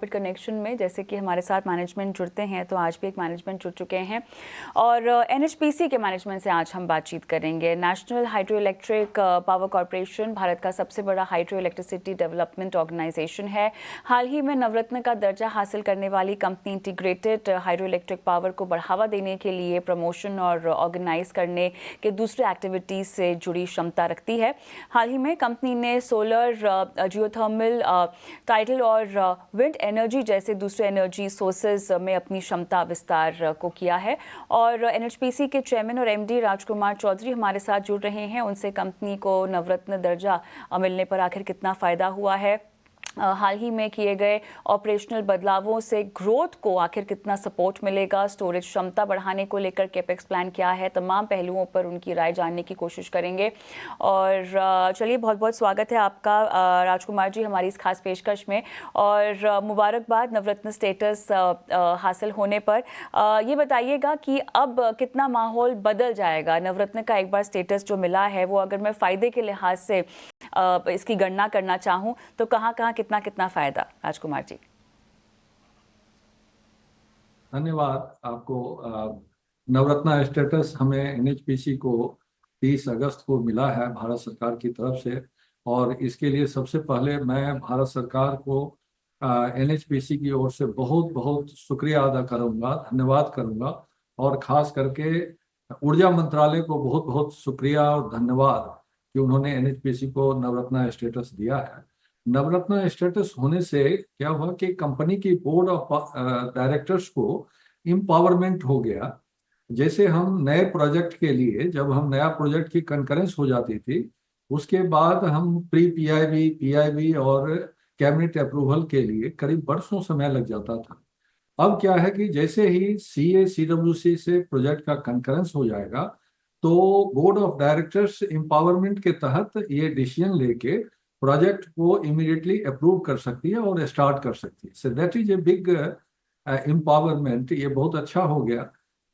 Connection में जैसे कि हमारे साथ मैनेजमेंट जुड़ते हैं, तो आज भी एक मैनेजमेंट जुड़ चुके हैं और एनएचपीसी के मैनेजमेंट से आज हम बातचीत करेंगे। National hydro electric power corporation Bharat का सबसे बड़ा हाइड्रो इलेक्ट्रिसिटी डेवलपमेंट ऑर्गेनाइजेशन है। हाल ही में नवरत्न का दर्जा हासिल करने वाली company integrated hydro electric power को बढ़ावा देने के लिए प्रमोशन और ऑर्गेनाइज करने के दूसरे एक्टिविटीज़ से जुड़ी क्षमता रखती है। हाल ही में कंपनी ने सोलर, जियोथर्मल, टाइडल और विंड एनर्जी जैसे दूसरे एनर्जी सोर्सेज में अपनी क्षमता विस्तार को किया है। और एनएचपीसी के चेयरमैन और एमडी राजकुमार चौधरी हमारे साथ जुड़ रहे हैं। उनसे कंपनी को नवरत्न दर्जा मिलने पर आखिर कितना फ़ायदा हुआ है, हाल ही में किए गए ऑपरेशनल बदलावों से ग्रोथ को आखिर कितना सपोर्ट मिलेगा, स्टोरेज क्षमता बढ़ाने को लेकर कैपेक्स प्लान क्या है, तमाम पहलुओं पर उनकी राय जानने की कोशिश करेंगे। और चलिए, बहुत बहुत स्वागत है आपका राजकुमार जी हमारी इस खास पेशकश में, और मुबारकबाद नवरत्न स्टेटस हासिल होने पर। ये बताइएगा कि अब कितना माहौल बदल जाएगा। नवरत्न का एक बार स्टेटस जो मिला है, वो अगर मैं फ़ायदे के लिहाज से इसकी गणना करना चाहूँ तो कहाँ कहाँ कितना कितना फायदा, राजकुमार जी? धन्यवाद आपको। नवरत्ना स्टेटस हमें एनएचपीसी को 30 अगस्त को मिला है भारत सरकार की तरफ से, और इसके लिए सबसे पहले मैं भारत सरकार को एनएचपीसी की ओर से बहुत बहुत शुक्रिया अदा करूंगा, धन्यवाद करूंगा। और खास करके ऊर्जा मंत्रालय को बहुत बहुत शुक्रिया और धन्यवाद कि उन्होंने एनएचपीसी को नवरत्ना स्टेटस दिया है। नवरत्न स्टेटस होने से क्या हुआ कि कंपनी की बोर्ड ऑफ डायरेक्टर्स को एम्पावरमेंट हो गया। जैसे हम नए प्रोजेक्ट के लिए, जब हम नया प्रोजेक्ट की कंकरेंस हो जाती थी, उसके बाद हम प्री पीआईबी, पीआईबी और कैबिनेट अप्रूवल के लिए करीब बरसों समय लग जाता था। अब क्या है कि जैसे ही सीए सीडब्ल्यूसी से प्रोजेक्ट का कंकरेंस हो जाएगा, तो बोर्ड ऑफ डायरेक्टर्स एम्पावरमेंट के तहत ये डिसीजन लेके प्रोजेक्ट को इमीडिएटली अप्रूव कर सकती है और स्टार्ट कर सकती है। So that is a big empowerment. ये बहुत अच्छा हो गया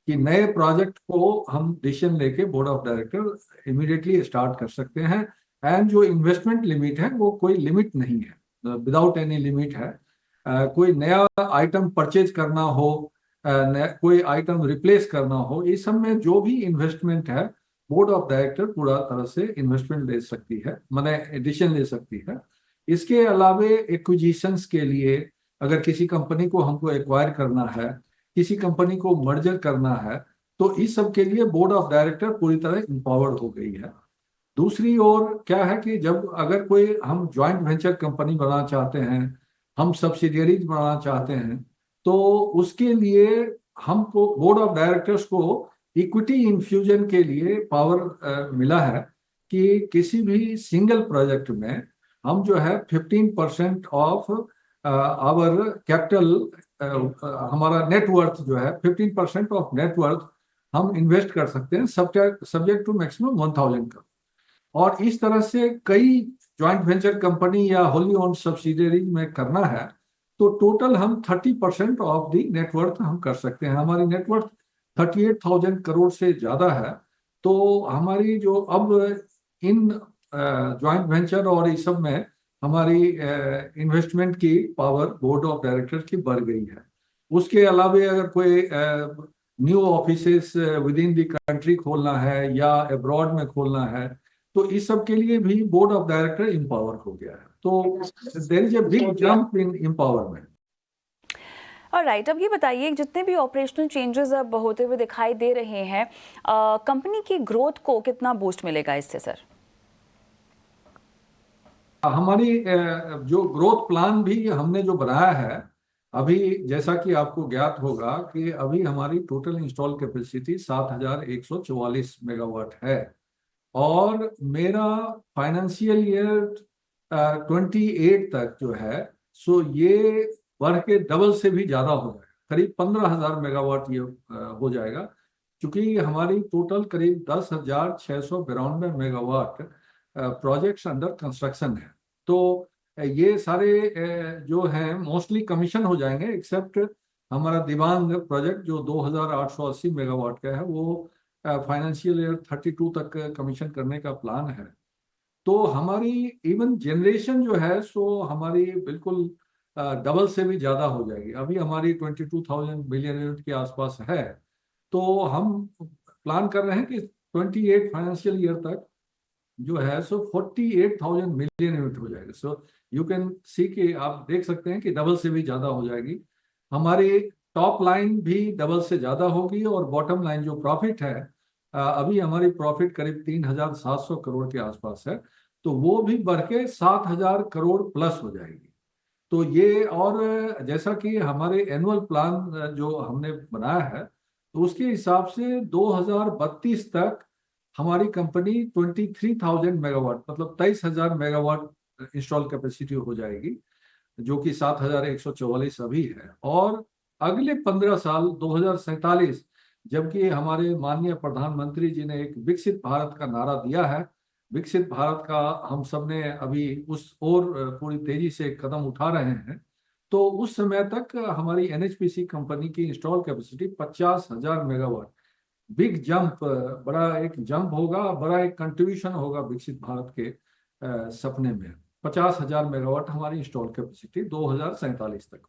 कि नए प्रोजेक्ट को हम डिसीजन लेके board of director immediately start कर सकते हैं। एंड जो इन्वेस्टमेंट लिमिट है वो कोई लिमिट नहीं है, विदाउट एनी लिमिट है। कोई नया आइटम परचेज करना हो, कोई आइटम रिप्लेस करना हो, इस सब में जो भी इन्वेस्टमेंट है बोर्ड ऑफ डायरेक्टर पूरा तरह से इन्वेस्टमेंट ले सकती है, माने एडिशन ले सकती है। इसके अलावे एक्विजिशंस के लिए अगर किसी कंपनी को हमको एक्वायर करना है, किसी कंपनी को मर्जर करना है, तो इस सब के लिए बोर्ड ऑफ डायरेक्टर पूरी तरह इंपावर्ड हो गई है। दूसरी ओर क्या है कि जब अगर कोई हम जॉइंट वेंचर कंपनी बनाना चाहते हैं, हम सब्सिडियरीज बनाना चाहते हैं, तो उसके लिए हमको बोर्ड ऑफ डायरेक्टर्स को इक्विटी इन्फ्यूजन के लिए पावर मिला है कि किसी भी सिंगल प्रोजेक्ट में हम जो है 15% ऑफ आवर कैपिटल, हमारा नेटवर्थ जो है 15% ऑफ नेटवर्थ हम इन्वेस्ट कर सकते हैं, सब्जेक्ट टू मैक्सिमम 1000 का। और इस तरह से कई जॉइंट वेंचर कंपनी या होली ओन सब्सिडरीज में करना है, तो टोटल हम 30% ऑफ दी नेटवर्थ हम कर सकते हैं। हमारी नेटवर्थ 38,000 करोड़ से ज्यादा है। तो हमारी जो अब इन जॉइंट वेंचर और इस सब में हमारी इन्वेस्टमेंट की पावर बोर्ड ऑफ डायरेक्टर की बढ़ गई है। उसके अलावा अगर कोई new offices with in the country खोलना है या अब्रॉड में खोलना है, तो इस सब के लिए भी बोर्ड ऑफ डायरेक्टर एम्पावर हो गया है। तो there is a big jump in empowerment. Right, अब ये बताइए, जितने भी ऑपरेशनल चेंजेस अब होते हुए दिखाई दे रहे हैं, कंपनी की ग्रोथ को कितना बूस्ट मिलेगा इससे सर? हमारी जो ग्रोथ प्लान भी हमने जो बनाया है अभी, जैसा कि आपको ज्ञात होगा कि अभी हमारी टोटल इंस्टॉल कैपेसिटी 7,144 मेगावाट है। और मेरा फाइनेंशियल ईयर 28 तक जो है, सो ये बढ़ के डबल से भी ज्यादा हो जाएगा, करीब 15,000 मेगावाट ये हो जाएगा। क्योंकि हमारी टोटल करीब 10,692 मेगावाट प्रोजेक्ट्स अंडर कंस्ट्रक्शन है। तो ये सारे जो हैं मोस्टली कमीशन हो जाएंगे, एक्सेप्ट हमारा दीवान प्रोजेक्ट जो 2,880 मेगावाट का है, वो फाइनेंशियल ईयर 32 तक कमीशन करने का प्लान है। तो हमारी इवन जनरेशन जो है, सो हमारी बिल्कुल डबल से भी ज़्यादा हो जाएगी। अभी हमारी 22,000 बिलियन यूनिट के आसपास है। तो हम प्लान कर रहे हैं कि 28 फाइनेंशियल ईयर तक जो है सो 48,000 मिलियन यूनिट हो जाएगा। सो यू कैन सी कि आप देख सकते हैं कि डबल से भी ज़्यादा हो जाएगी। हमारी टॉप लाइन भी डबल से ज़्यादा होगी और बॉटम लाइन जो प्रॉफिट है, अभी हमारी प्रॉफिट करीब 3,700 करोड़ के आसपास है, तो वो भी बढ़ के 7,000 करोड़ प्लस हो जाएगी। तो ये, और जैसा कि हमारे एनुअल प्लान जो हमने बनाया है, तो उसके हिसाब से 2032 तक हमारी कंपनी 23,000 मेगावाट, मतलब 23,000 मेगावाट इंस्टॉल कैपेसिटी हो जाएगी, जो कि 7,144 अभी है। और अगले 15 साल 2047, जबकि हमारे माननीय प्रधानमंत्री जी ने एक विकसित भारत का नारा दिया है, विकसित भारत का हम सब ने अभी उस ओर पूरी तेजी से कदम उठा रहे हैं, तो उस समय तक हमारी एनएचपीसी कंपनी की install capacity 50,000 megawatt, big jump, बड़ा एक जंप होगा, बड़ा एक कंट्रीब्यूशन होगा विकसित भारत के सपने में। 50,000 मेगावाट हमारी इंस्टॉल कैपेसिटी 2047 तक।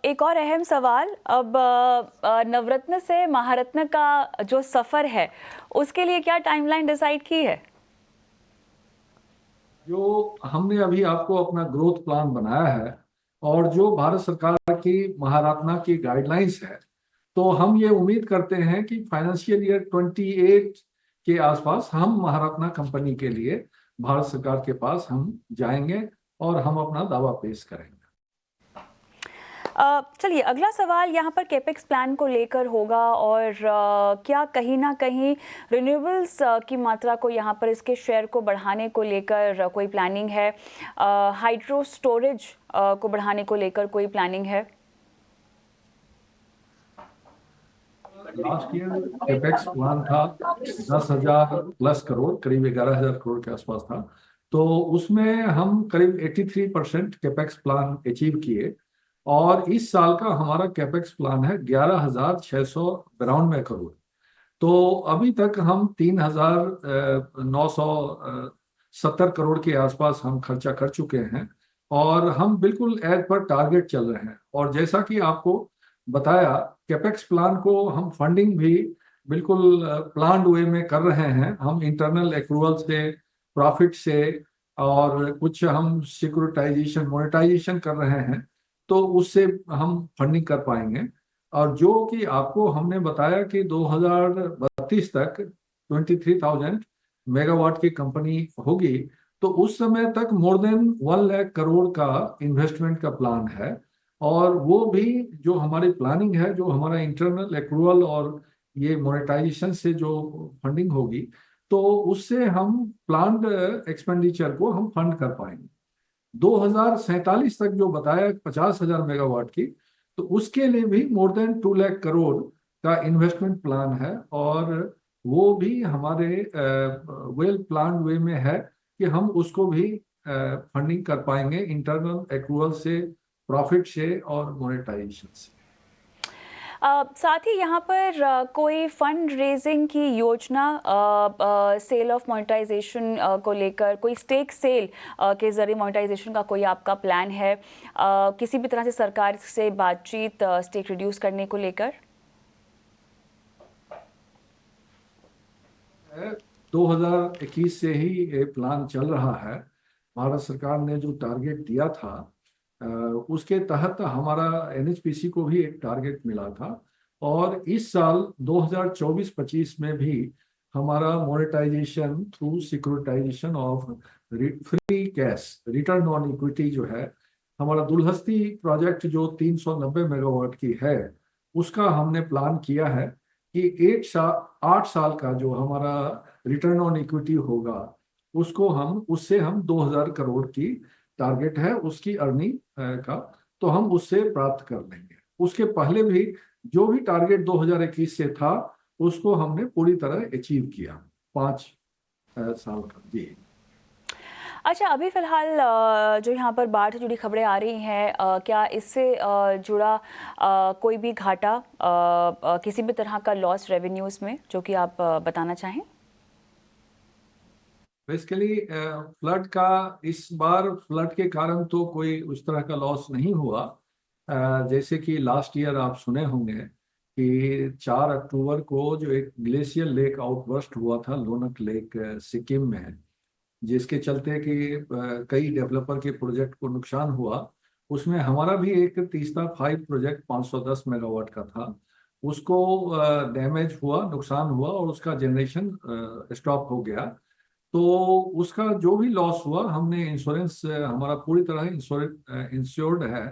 एक और अहम सवाल, अब नवरत्न से महारत्न का जो सफ़र है उसके लिए क्या टाइमलाइन डिसाइड की है? जो हमने अभी आपको अपना ग्रोथ प्लान बनाया है और जो भारत सरकार की महारत्ना की गाइडलाइंस है, तो हम ये उम्मीद करते हैं कि फाइनेंशियल ईयर 28 के आसपास हम महारत्ना कंपनी के लिए भारत सरकार के पास हम जाएंगे और हम अपना दावा पेश करेंगे। चलिए, अगला सवाल यहाँ पर कैपेक्स प्लान को लेकर होगा, और क्या कहीं ना कहीं रिन्यूएबल्स की मात्रा को यहाँ पर इसके शेयर को बढ़ाने को लेकर कोई प्लानिंग है? हाइड्रो स्टोरेज को बढ़ाने को लेकर कोई प्लानिंग है? लास्ट ईयर कैपेक्स प्लान था 10,000 प्लस करोड़, करीब 11,000 करोड़ के आसपास था। तो उसमें हम करीब 83% कैपेक्स प्लान अचीव किए, और इस साल का हमारा कैपेक्स प्लान है 11,692 करोड़। तो अभी तक हम 3,970 करोड़ के आसपास हम खर्चा कर चुके हैं, और हम बिल्कुल एज पर टारगेट चल रहे हैं। और जैसा कि आपको बताया, कैपेक्स प्लान को हम फंडिंग भी बिल्कुल प्लान्ड वे में कर रहे हैं। हम इंटरनल एक्रूवल से, प्रॉफिट से, और कुछ हम सिक्योरिटाइजेशन, मोनेटाइजेशन कर रहे हैं, तो उससे हम फंडिंग कर पाएंगे। और जो कि आपको हमने बताया कि 2032 तक 23,000 मेगावाट की कंपनी होगी, तो उस समय तक मोर देन 1 लाख करोड़ का इन्वेस्टमेंट का प्लान है। और वो भी जो हमारी प्लानिंग है, जो हमारा इंटरनल एक्रूवल और ये मोनेटाइजेशन से जो फंडिंग होगी, तो उससे हम प्लान्ड एक्सपेंडिचर को हम फंड कर पाएंगे। 2047 तक जो बताया 50,000 मेगावाट की, तो उसके लिए भी मोर देन 2 लाख करोड़ का इन्वेस्टमेंट प्लान है। और वो भी हमारे वेल प्लान वे में है कि हम उसको भी फंडिंग कर पाएंगे इंटरनल एक्रूवल से, प्रॉफिट से और मोनेटाइजेशन से। साथ ही यहाँ पर कोई फंड रेजिंग की योजना, सेल ऑफ मोनेटाइजेशन को लेकर, कोई स्टेक सेल के ज़रिए मोनेटाइजेशन का कोई आपका प्लान है? किसी भी तरह से सरकार से बातचीत स्टेक रिड्यूस करने को लेकर? 2021 से ही ये प्लान चल रहा है। भारत सरकार ने जो टारगेट दिया था, उसके तहत हमारा एनएचपीसी को भी एक टारगेट मिला था। और इस साल 2024-25 में भी हमारा monetization through securitization of free cash return on equity जो है, हमारा दुलहस्ती प्रोजेक्ट जो 390 मेगावाट की है, उसका हमने प्लान किया है कि 8 साल का जो हमारा रिटर्न ऑन इक्विटी होगा, उसको हम, उससे हम 2,000 करोड़ की टारगेट है उसकी अर्निंग का, तो हम उससे प्राप्त कर लेंगे। उसके पहले भी जो भी टारगेट 2021 से था, उसको हमने पूरी तरह अचीव किया 5 साल का। जी। अच्छा, अभी फ़िलहाल जो यहाँ पर बाढ़ से जुड़ी खबरें आ रही हैं, क्या इससे जुड़ा कोई भी घाटा, किसी भी तरह का लॉस रेवेन्यूज़ में, जो कि आप बताना चाहें? बेसिकली फ्लड का इस बार फ्लड के कारण तो कोई उस तरह का लॉस नहीं हुआ। जैसे कि लास्ट ईयर आप सुने होंगे कि 4 अक्टूबर को जो एक ग्लेशियर लेक आउटबर्स्ट हुआ था लोनक लेक सिक्किम में, जिसके चलते कि कई डेवलपर के प्रोजेक्ट को नुकसान हुआ। उसमें हमारा भी एक तीस्ता 5 प्रोजेक्ट 510 मेगावाट का था, उसको डैमेज हुआ, नुकसान हुआ और उसका जनरेशन स्टॉप हो गया। तो उसका जो भी लॉस हुआ, हमने इंश्योरेंस, हमारा पूरी तरह इंश्योर्ड है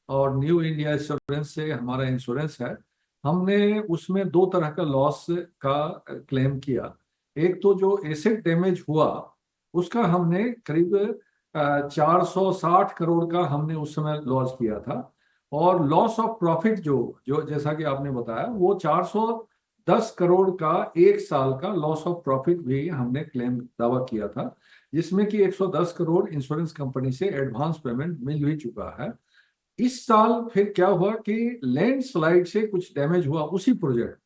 और न्यू इंडिया इंश्योरेंस से हमारा इंश्योरेंस है। हमने उसमें 2 तरह का लॉस का क्लेम किया। एक तो जो एसेट डैमेज हुआ उसका हमने करीब 460 करोड़ का हमने उस समय लॉस किया था। और लॉस ऑफ प्रॉफिट जो जो जैसा कि आपने बताया, वो 410 करोड़ का एक साल का लॉस ऑफ प्रॉफिट भी हमने क्लेम दावा किया था, जिसमें कि 110 करोड़ इंश्योरेंस कंपनी से एडवांस पेमेंट मिल भी चुका है। इस साल फिर क्या हुआ कि लैंडस्लाइड से कुछ डैमेज हुआ उसी प्रोजेक्ट।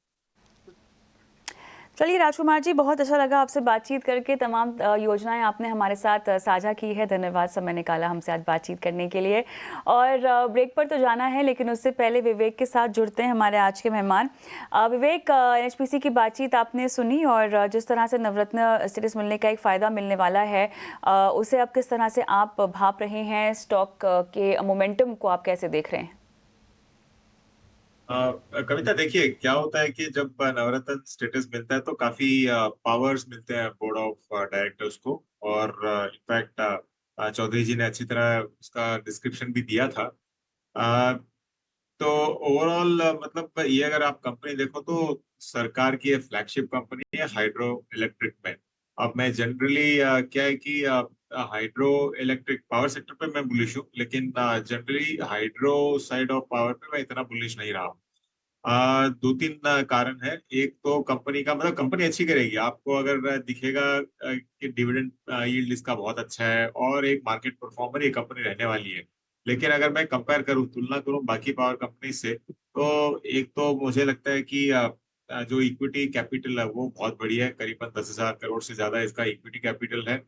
चलिए राजकुमार जी, बहुत अच्छा लगा आपसे बातचीत करके। तमाम योजनाएं आपने हमारे साथ साझा की है। धन्यवाद समय निकाला हमसे आज बातचीत करने के लिए। और ब्रेक पर तो जाना है, लेकिन उससे पहले विवेक के साथ जुड़ते हैं हमारे आज के मेहमान। विवेक, एनएचपीसी की बातचीत आपने सुनी और जिस तरह से नवरत्न स्टेटस मिलने का एक फ़ायदा मिलने वाला है, उसे अब किस तरह से आप भाप रहे हैं? स्टॉक के मोमेंटम को आप कैसे देख रहे हैं? कविता, देखिए क्या होता है कि जब नवरत्न स्टेटस मिलता है तो काफी पावर्स मिलते हैं बोर्ड ऑफ डायरेक्टर्स को। और इनफैक्ट चौधरी जी ने अच्छी तरह उसका डिस्क्रिप्शन भी दिया था। अ, तो ओवरऑल मतलब ये अगर आप कंपनी देखो तो सरकार की ये फ्लैगशिप कंपनी है हाइड्रो इलेक्ट्रिक में। अब मैं जनरली क्या है कि हाइड्रो इलेक्ट्रिक पावर सेक्टर पे मैं बुलिश हूँ, लेकिन generally hydro side of power पे मैं इतना बुलिश नहीं रहा हूँ। 2-3 कारण है। एक तो कंपनी का मतलब कंपनी अच्छी करेगी, आपको अगर दिखेगा कि डिविडेंड यील्ड इसका बहुत अच्छा है और एक मार्केट परफॉर्मर ये कंपनी रहने वाली है। लेकिन अगर मैं कंपेयर करूं, तुलना करूं बाकी पावर कंपनी से, तो एक तो मुझे लगता है कि जो इक्विटी कैपिटल है वो बहुत बढ़िया है। करीबन 10,000 करोड़ से ज्यादा इसका इक्विटी कैपिटल है।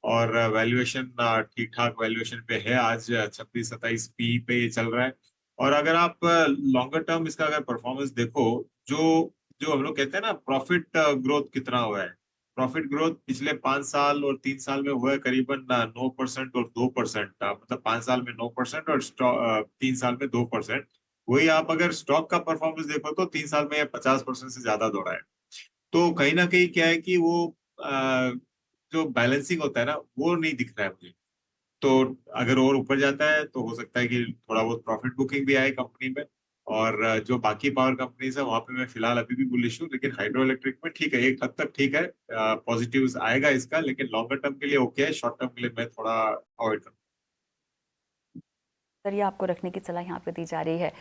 और वैल्यूएशन ठीक ठाक वैल्यूएशन पे है, आज 26-27 पी पे ये चल रहा है। और अगर आप लॉन्गर टर्म इसका अगर परफॉर्मेंस देखो, जो जो हम लोग कहते हैं ना प्रॉफिट ग्रोथ कितना हुआ है, प्रॉफिट ग्रोथ पिछले 5 साल और 3 साल में हुआ है करीबन 9% और 2%। मतलब 5 साल में 9% और 3 साल में 2%। वही आप अगर स्टॉक का परफॉर्मेंस देखो तो 3 साल में 50% से ज्यादा दौड़ा है। तो कहीं ना कहीं क्या है कि वो अ, जो बैलेंसिंग होता है ना वो नहीं दिख रहा है मुझे। तो अगर और ऊपर जाता है तो हो सकता है कि थोड़ा बहुत प्रॉफिट बुकिंग भी आए कंपनी में। और जो बाकी पावर कंपनीज है वहां पे मैं फिलहाल अभी भी बुलिश हूँ, लेकिन हाइड्रो इलेक्ट्रिक में ठीक है, एक हद तक ठीक है, पॉजिटिव्स आएगा इसका, लेकिन लॉन्गर टर्म के लिए ओके है, शॉर्ट टर्म के लिए मैं थोड़ा अवॉइड करूँ। सर, ये आपको रखने की सलाह यहाँ पे दी जा रही है।